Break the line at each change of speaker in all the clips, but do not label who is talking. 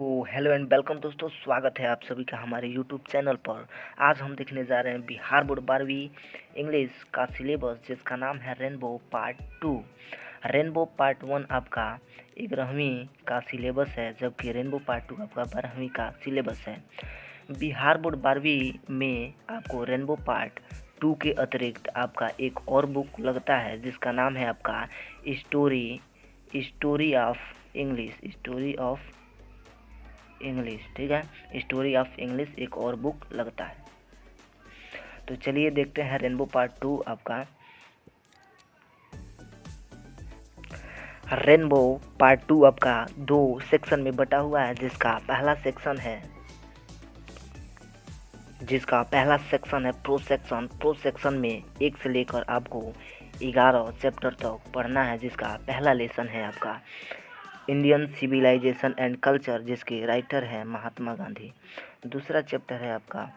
Hello and welcome दोस्तों, स्वागत है आप सभी का हमारे यूट्यूब चैनल पर। आज हम देखने जा रहे हैं बिहार बोर्ड 12वीं इंग्लिश का सिलेबस, जिसका नाम है रेनबो पार्ट 2। रेनबो पार्ट 1 आपका 11वीं का सिलेबस है, जबकि रेनबो पार्ट 2 आपका 12वीं का सिलेबस है। बिहार बोर्ड 12वीं में आपको रेनबो पार्ट 2 के अतिरिक्त आपका एक और बुक लगता है, जिसका नाम है आपका स्टोरी ऑफ इंग्लिश। ठीक है, स्टोरी ऑफ इंग्लिश एक और बुक लगता है। तो चलिए देखते हैं रेनबो पार्ट 2 आपका। रेनबो पार्ट 2 आपका 2 सेक्शन में बटा हुआ है, जिसका पहला सेक्शन है प्रो सेक्शन में 1 से लेकर आपको 11 चैप्टर तक पढ़ना है, जिसका पहला लेसन है आपका इंडियन सिविलाइजेशन एंड कल्चर, जिसके राइटर हैं महात्मा गांधी। दूसरा चैप्टर है आपका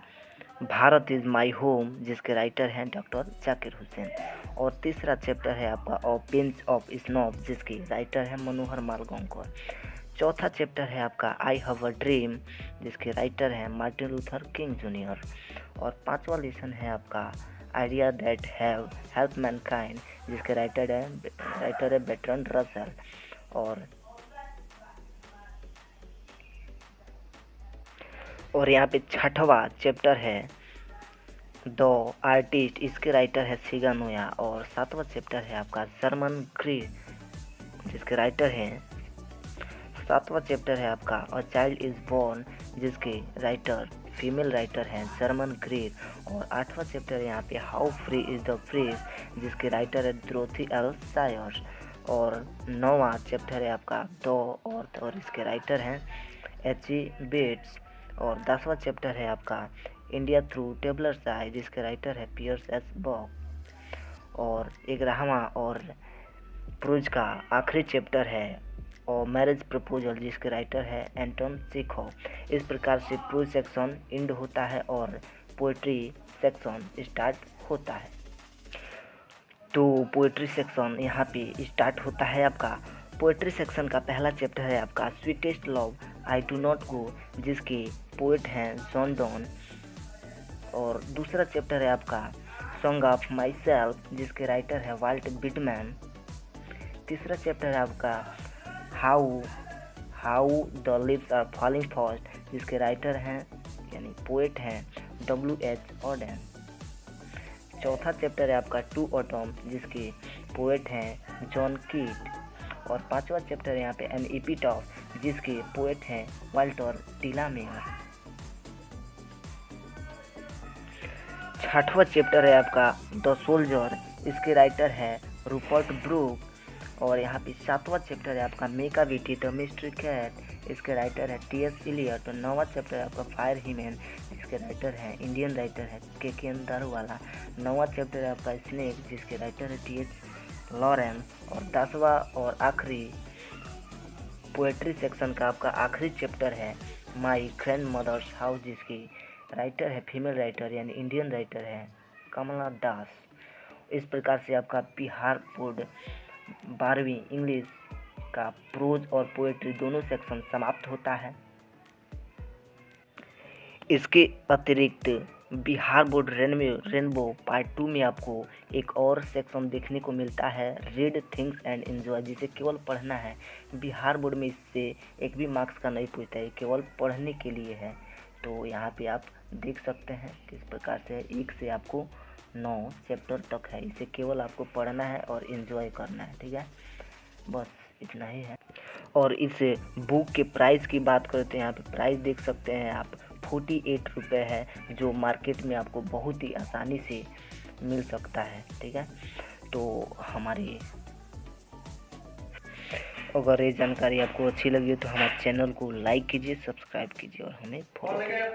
भारत इज़ माई होम, जिसके राइटर हैं डॉक्टर जाकिर हुसैन। और तीसरा चैप्टर है आपका ऑ पिंच ऑफ स्नॉब, जिसके राइटर हैं मनोहर मालगांवकर। चौथा चैप्टर है आपका आई हैव अ ड्रीम, जिसके राइटर हैं मार्टिन लूथर किंग जूनियर। और पांचवा लेसन है आपका idea that have help Mankind, जिसके राइटर है बेट्रन रसल। और यहाँ पे छठवा चैप्टर है द आर्टिस्ट, इसके राइटर है सिगानोया। और सातवां चैप्टर है आपका जर्मन ग्रीड, जिसके राइटर हैं अ चाइल्ड इज बोर्न, जिसके राइटर फीमेल राइटर हैं जर्मन ग्रीड। और आठवां चैप्टर यहाँ पे how free is the press, जिसके राइटर है ड्रोथी एल सायर्स। और नौवां चैप्टर है आपका द अर्थ, और इसके राइटर हैं एच.ई. बेट्स। और 10वां चैप्टर है आपका इंडिया थ्रू टेबलर्स आई, जिसके राइटर है पियर्स एस बॉक। और 11वां और प्रोज का आखिरी चैप्टर है और मैरिज प्रपोजल, जिसके राइटर है एंटोन चेखोव। इस प्रकार से प्रोज सेक्शन एंड होता है और पोएट्री सेक्शन स्टार्ट होता है। तो पोएट्री सेक्शन यहाँ पे स्टार्ट होता है आपका। पोएट्री सेक्शन का पहला चैप्टर है आपका sweetest love I do not go, जिसके पोएट हैं जॉन डॉन। और दूसरा चैप्टर है आपका सॉन्ग ऑफ माई सेल्फ, जिसके राइटर है वाल्ट बिटमैन। तीसरा चैप्टर है आपका how the leaves are falling fast, जिसके राइटर हैं यानी पोएट हैं W.H. ऑडेन। चौथा चैप्टर है आपका टू ऑटम, जिसके पोएट हैं जॉन कीट। और पांचवा चैप्टर है यहाँ पे एन एपिटॉफ, जिसके पोएट हैं वाल्टर टिलामेयर। छठवां चैप्टर है आपका द सोल्जर, इसके राइटर है रूपर्ट ब्रूक। और यहाँ पे सातवां चैप्टर है आपका मेका बेटी द मिस्ट्री कैट, इसके राइटर है T.S. इलियट। और नौवां चैप्टर है आपका फायर हीमैन, जिसके राइटर है इंडियन राइटर है के.एन. दारूवाला। नौवां चैप्टर है आपका स्नेक, जिसके राइटर है T.H. लॉरेंस। और 10वां और आखिरी पोएट्री सेक्शन का आपका आखिरी चैप्टर है माई ग्रैंड मदर्स हाउस, जिसकी राइटर है फीमेल राइटर यानी इंडियन राइटर है कमला दास। इस प्रकार से आपका बिहार बोर्ड 12वीं इंग्लिश का प्रोज और पोएट्री दोनों सेक्शन समाप्त होता है। इसके अतिरिक्त बिहार बोर्ड रेनबो पार्ट 2 में आपको एक और सेक्शन देखने को मिलता है रीड थिंग्स एंड एंजॉय, जिसे केवल पढ़ना है। बिहार बोर्ड में इससे एक भी मार्क्स का नहीं पूछता है, केवल पढ़ने के लिए है। तो यहाँ पे आप देख सकते हैं किस प्रकार से 1 से आपको 9 चैप्टर तक है। इसे केवल आपको पढ़ना है और एंजॉय करना है। ठीक है, बस इतना ही है। और इस बुक के प्राइस की बात करते हैं, यहाँ पे प्राइस देख सकते हैं आप 48 रुपये है, जो मार्केट में आपको बहुत ही आसानी से मिल सकता है। ठीक है, तो हमारी अगर ये जानकारी आपको अच्छी लगी तो हमारे चैनल को लाइक कीजिए, सब्सक्राइब कीजिए और हमें फॉलो कीजिए।